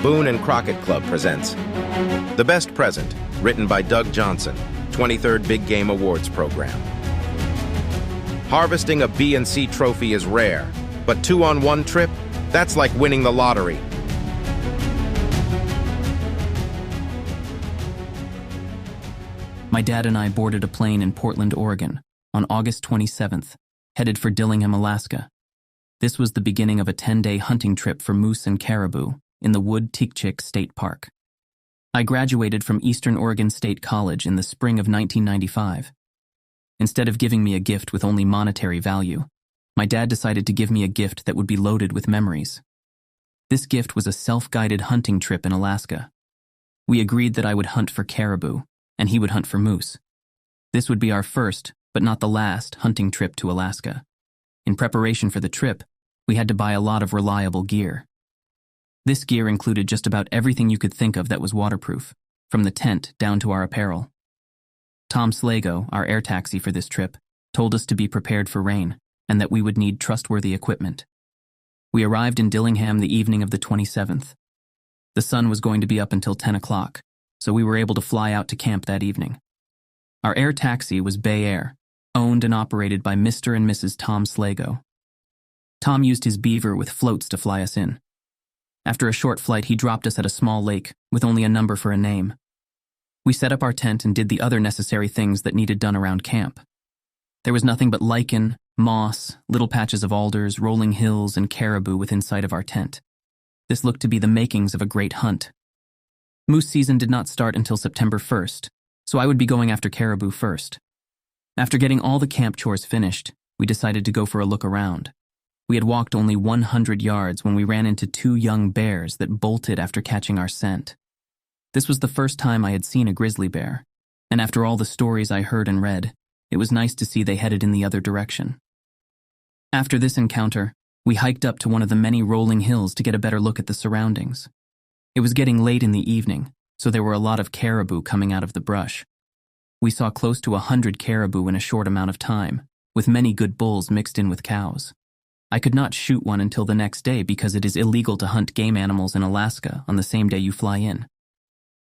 Boone and Crockett Club presents The Best Present, written by Doug Johnson, 23rd Big Game Awards Program. Harvesting a B&C trophy is rare, but 2-on-1 trip, that's like winning the lottery. My dad and I boarded a plane in Portland, Oregon, on August 27th, headed for Dillingham, Alaska. This was the beginning of a 10-day hunting trip for moose and caribou in the Wood-Tikchik State Park. I graduated from Eastern Oregon State College in the spring of 1995. Instead of giving me a gift with only monetary value, my dad decided to give me a gift that would be loaded with memories. This gift was a self-guided hunting trip in Alaska. We agreed that I would hunt for caribou, and he would hunt for moose. This would be our first, but not the last, hunting trip to Alaska. In preparation for the trip, we had to buy a lot of reliable gear. This gear included just about everything you could think of that was waterproof, from the tent down to our apparel. Tom Slago, our air taxi for this trip, told us to be prepared for rain and that we would need trustworthy equipment. We arrived in Dillingham the evening of the 27th. The sun was going to be up until 10 o'clock, so we were able to fly out to camp that evening. Our air taxi was Bay Air, owned and operated by Mr. and Mrs. Tom Slago. Tom used his beaver with floats to fly us in. After a short flight, he dropped us at a small lake with only a number for a name. We set up our tent and did the other necessary things that needed done around camp. There was nothing but lichen, moss, little patches of alders, rolling hills, and caribou within sight of our tent. This looked to be the makings of a great hunt. Moose season did not start until September 1st, so I would be going after caribou first. After getting all the camp chores finished, we decided to go for a look around. We had walked only 100 yards when we ran into 2 young bears that bolted after catching our scent. This was the first time I had seen a grizzly bear, and after all the stories I heard and read, it was nice to see they headed in the other direction. After this encounter, we hiked up to one of the many rolling hills to get a better look at the surroundings. It was getting late in the evening, so there were a lot of caribou coming out of the brush. We saw close to 100 caribou in a short amount of time, with many good bulls mixed in with cows. I could not shoot one until the next day because it is illegal to hunt game animals in Alaska on the same day you fly in.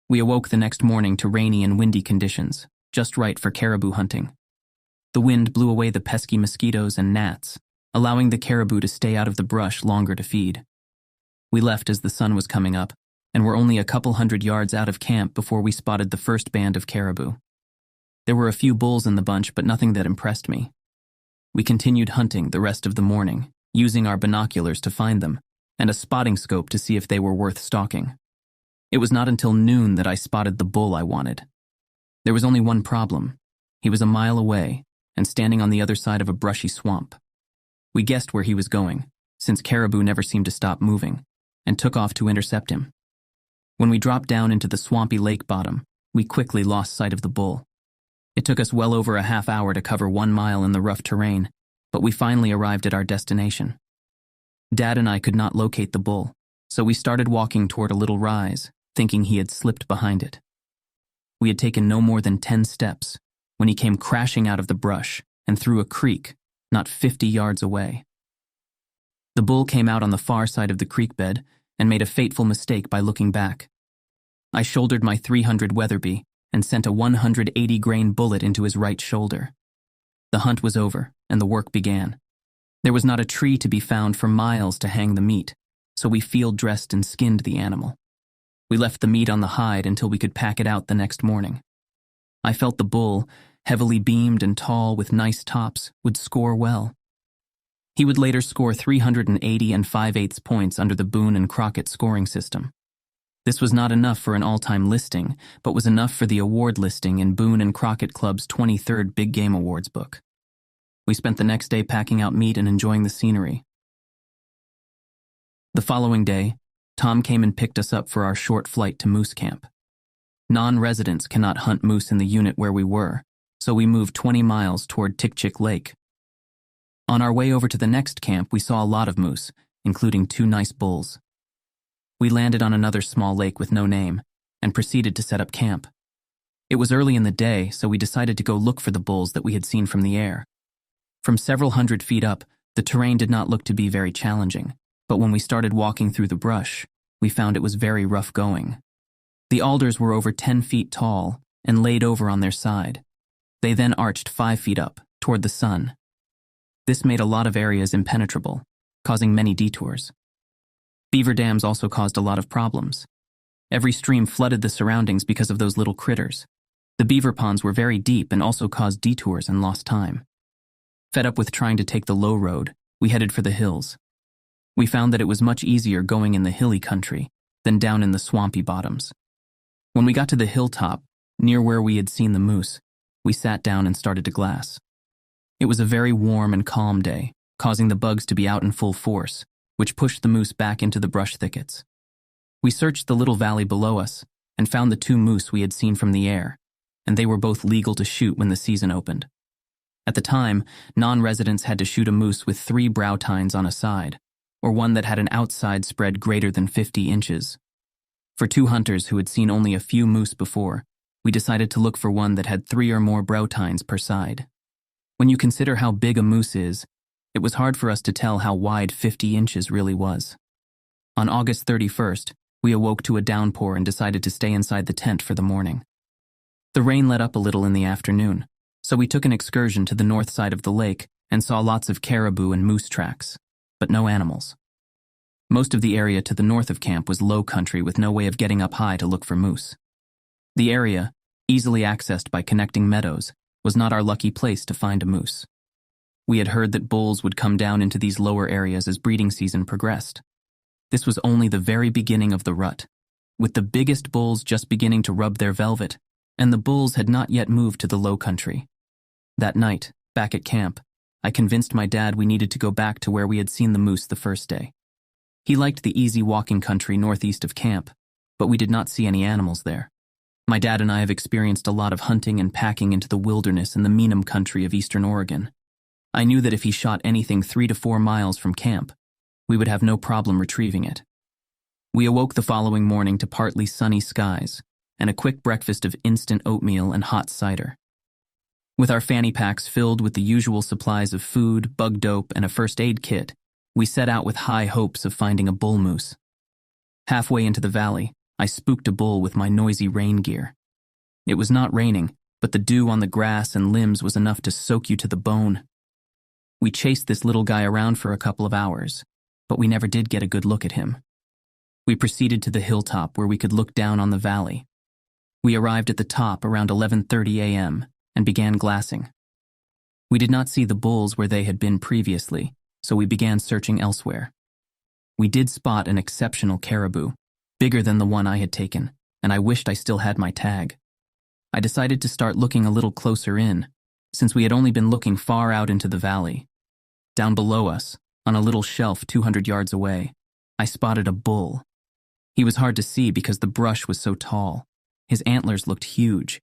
We awoke the next morning to rainy and windy conditions, just right for caribou hunting. The wind blew away the pesky mosquitoes and gnats, allowing the caribou to stay out of the brush longer to feed. We left as the sun was coming up, and were only a couple hundred yards out of camp before we spotted the first band of caribou. There were a few bulls in the bunch, but nothing that impressed me. We continued hunting the rest of the morning, using our binoculars to find them, and a spotting scope to see if they were worth stalking. It was not until noon that I spotted the bull I wanted. There was only one problem. He was a mile away, and standing on the other side of a brushy swamp. We guessed where he was going, since caribou never seemed to stop moving, and took off to intercept him. When we dropped down into the swampy lake bottom, we quickly lost sight of the bull. It took us well over a half hour to cover 1 mile in the rough terrain, but we finally arrived at our destination. Dad and I could not locate the bull, so we started walking toward a little rise, thinking he had slipped behind it. We had taken no more than 10 steps when he came crashing out of the brush and through a creek not 50 yards away. The bull came out on the far side of the creek bed and made a fateful mistake by looking back. I shouldered my .300 Weatherby and sent a 180-grain bullet into his right shoulder. The hunt was over, and the work began. There was not a tree to be found for miles to hang the meat, so we field-dressed and skinned the animal. We left the meat on the hide until we could pack it out the next morning. I felt the bull, heavily beamed and tall with nice tops, would score well. He would later score 380 and 5/8 points under the Boone and Crockett scoring system. This was not enough for an all-time listing, but was enough for the award listing in Boone and Crockett Club's 23rd Big Game Awards book. We spent the next day packing out meat and enjoying the scenery. The following day, Tom came and picked us up for our short flight to moose camp. Non-residents cannot hunt moose in the unit where we were, so we moved 20 miles toward Tikchik Lake. On our way over to the next camp, we saw a lot of moose, including 2 nice bulls. We landed on another small lake with no name, and proceeded to set up camp. It was early in the day, so we decided to go look for the bulls that we had seen from the air. From several hundred feet up, the terrain did not look to be very challenging, but when we started walking through the brush, we found it was very rough going. The alders were over 10 feet tall and laid over on their side. They then arched 5 feet up, toward the sun. This made a lot of areas impenetrable, causing many detours. Beaver dams also caused a lot of problems. Every stream flooded the surroundings because of those little critters. The beaver ponds were very deep and also caused detours and lost time. Fed up with trying to take the low road, we headed for the hills. We found that it was much easier going in the hilly country than down in the swampy bottoms. When we got to the hilltop, near where we had seen the moose, we sat down and started to glass. It was a very warm and calm day, causing the bugs to be out in full force, which pushed the moose back into the brush thickets. We searched the little valley below us and found the 2 moose we had seen from the air, and they were both legal to shoot when the season opened. At the time, non-residents had to shoot a moose with 3 brow tines on a side, or one that had an outside spread greater than 50 inches. For 2 hunters who had seen only a few moose before, we decided to look for one that had 3 or more brow tines per side. When you consider how big a moose is, it was hard for us to tell how wide 50 inches really was. On August 31st, we awoke to a downpour and decided to stay inside the tent for the morning. The rain let up a little in the afternoon, so we took an excursion to the north side of the lake and saw lots of caribou and moose tracks, but no animals. Most of the area to the north of camp was low country with no way of getting up high to look for moose. The area, easily accessed by connecting meadows, was not our lucky place to find a moose. We had heard that bulls would come down into these lower areas as breeding season progressed. This was only the very beginning of the rut, with the biggest bulls just beginning to rub their velvet, and the bulls had not yet moved to the low country. That night, back at camp, I convinced my dad we needed to go back to where we had seen the moose the first day. He liked the easy walking country northeast of camp, but we did not see any animals there. My dad and I have experienced a lot of hunting and packing into the wilderness in the Meenum country of eastern Oregon. I knew that if he shot anything 3 to 4 miles from camp, we would have no problem retrieving it. We awoke the following morning to partly sunny skies and a quick breakfast of instant oatmeal and hot cider. With our fanny packs filled with the usual supplies of food, bug dope, and a first aid kit, we set out with high hopes of finding a bull moose. Halfway into the valley, I spooked a bull with my noisy rain gear. It was not raining, but the dew on the grass and limbs was enough to soak you to the bone. We chased this little guy around for a couple of hours, but we never did get a good look at him. We proceeded to the hilltop where we could look down on the valley. We arrived at the top around 11:30 a.m. and began glassing. We did not see the bulls where they had been previously, so we began searching elsewhere. We did spot an exceptional caribou, bigger than the one I had taken, and I wished I still had my tag. I decided to start looking a little closer in, since we had only been looking far out into the valley. Down below us, on a little shelf 200 yards away, I spotted a bull. He was hard to see because the brush was so tall. His antlers looked huge.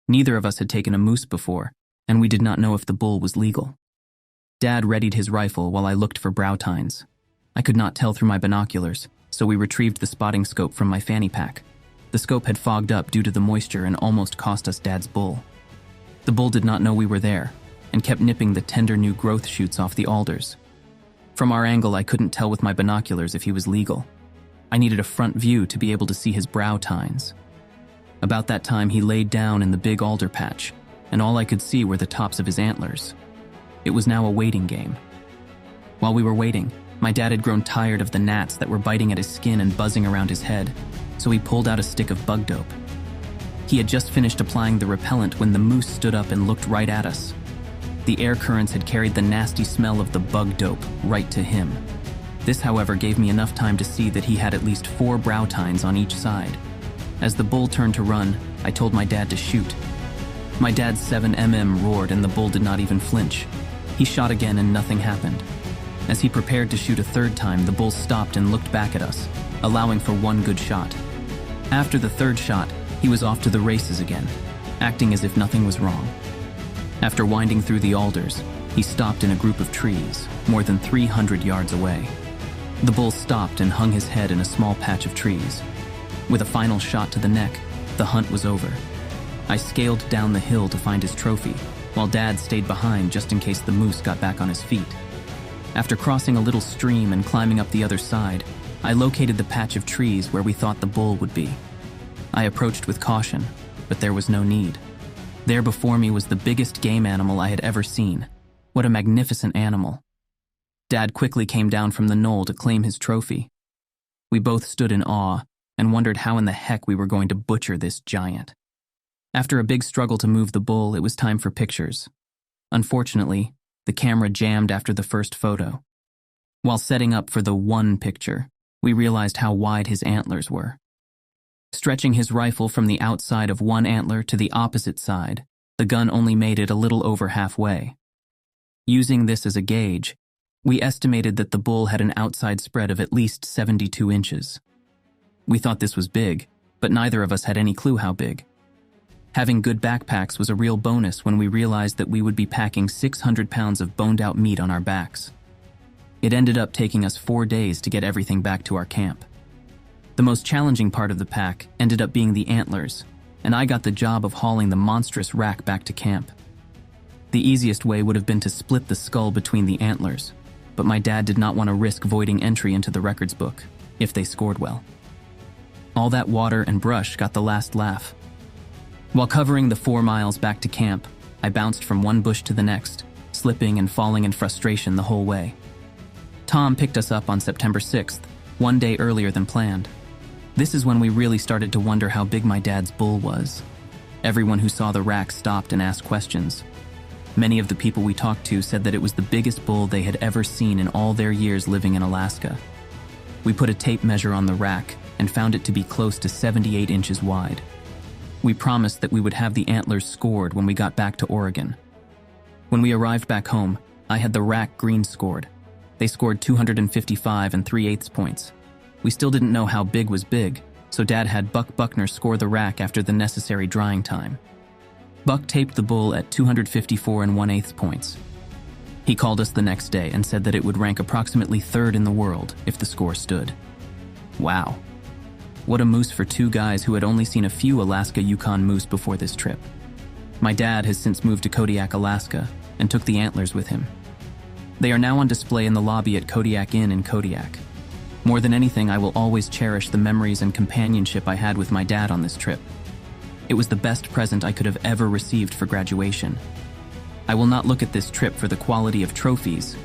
Neither of us had taken a moose before, and we did not know if the bull was legal. Dad readied his rifle while I looked for brow tines. I could not tell through my binoculars, so we retrieved the spotting scope from my fanny pack. The scope had fogged up due to the moisture and almost cost us Dad's bull. The bull did not know we were there, and kept nipping the tender new growth shoots off the alders. From our angle, I couldn't tell with my binoculars if he was legal. I needed a front view to be able to see his brow tines. About that time, he laid down in the big alder patch, and all I could see were the tops of his antlers. It was now a waiting game. While we were waiting, my dad had grown tired of the gnats that were biting at his skin and buzzing around his head, so he pulled out a stick of bug dope. He had just finished applying the repellent when the moose stood up and looked right at us. The air currents had carried the nasty smell of the bug dope right to him. This, however, gave me enough time to see that he had at least 4 brow tines on each side. As the bull turned to run, I told my dad to shoot. My dad's 7mm roared and the bull did not even flinch. He shot again and nothing happened. As he prepared to shoot a 3rd time, the bull stopped and looked back at us, allowing for 1 good shot. After the 3rd shot, he was off to the races again, acting as if nothing was wrong. After winding through the alders, he stopped in a group of trees, more than 300 yards away. The bull stopped and hung his head in a small patch of trees. With a final shot to the neck, the hunt was over. I scaled down the hill to find his trophy, while Dad stayed behind just in case the moose got back on his feet. After crossing a little stream and climbing up the other side, I located the patch of trees where we thought the bull would be. I approached with caution, but there was no need. There before me was the biggest game animal I had ever seen. What a magnificent animal. Dad quickly came down from the knoll to claim his trophy. We both stood in awe and wondered how in the heck we were going to butcher this giant. After a big struggle to move the bull, it was time for pictures. Unfortunately, the camera jammed after the first photo. While setting up for the one picture, we realized how wide his antlers were. Stretching his rifle from the outside of one antler to the opposite side, the gun only made it a little over halfway. Using this as a gauge, we estimated that the bull had an outside spread of at least 72 inches. We thought this was big, but neither of us had any clue how big. Having good backpacks was a real bonus when we realized that we would be packing 600 pounds of boned-out meat on our backs. It ended up taking us 4 days to get everything back to our camp. The most challenging part of the pack ended up being the antlers, and I got the job of hauling the monstrous rack back to camp. The easiest way would have been to split the skull between the antlers, but my dad did not want to risk voiding entry into the records book, if they scored well. All that water and brush got the last laugh. While covering the 4 miles back to camp, I bounced from one bush to the next, slipping and falling in frustration the whole way. Tom picked us up on September 6th, 1 day earlier than planned. This is when we really started to wonder how big my dad's bull was. Everyone who saw the rack stopped and asked questions. Many of the people we talked to said that it was the biggest bull they had ever seen in all their years living in Alaska. We put a tape measure on the rack and found it to be close to 78 inches wide. We promised that we would have the antlers scored when we got back to Oregon. When we arrived back home, I had the rack green scored. They scored 255 3/8 points. We still didn't know how big was big, so Dad had Buck Buckner score the rack after the necessary drying time. Buck taped the bull at 254 1/8 points. He called us the next day and said that it would rank approximately 3rd in the world if the score stood. Wow. What a moose for 2 guys who had only seen a few Alaska Yukon moose before this trip. My dad has since moved to Kodiak, Alaska, and took the antlers with him. They are now on display in the lobby at Kodiak Inn in Kodiak. More than anything, I will always cherish the memories and companionship I had with my dad on this trip. It was the best present I could have ever received for graduation. I will not look at this trip for the quality of trophies.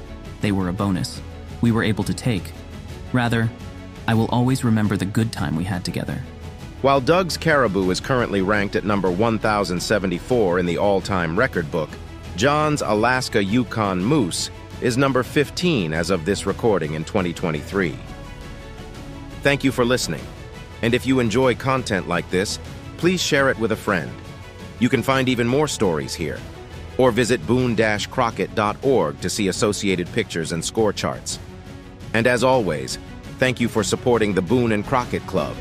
They were a bonus we were able to take. Rather, I will always remember the good time we had together. While Doug's caribou is currently ranked at number 1074 in the all-time record book, John's Alaska Yukon moose is number 15 as of this recording in 2023. Thank you for listening, and if you enjoy content like this, please share it with a friend. You can find even more stories here, or visit boone-crockett.org to see associated pictures and score charts. And as always, thank you for supporting the Boone and Crockett Club.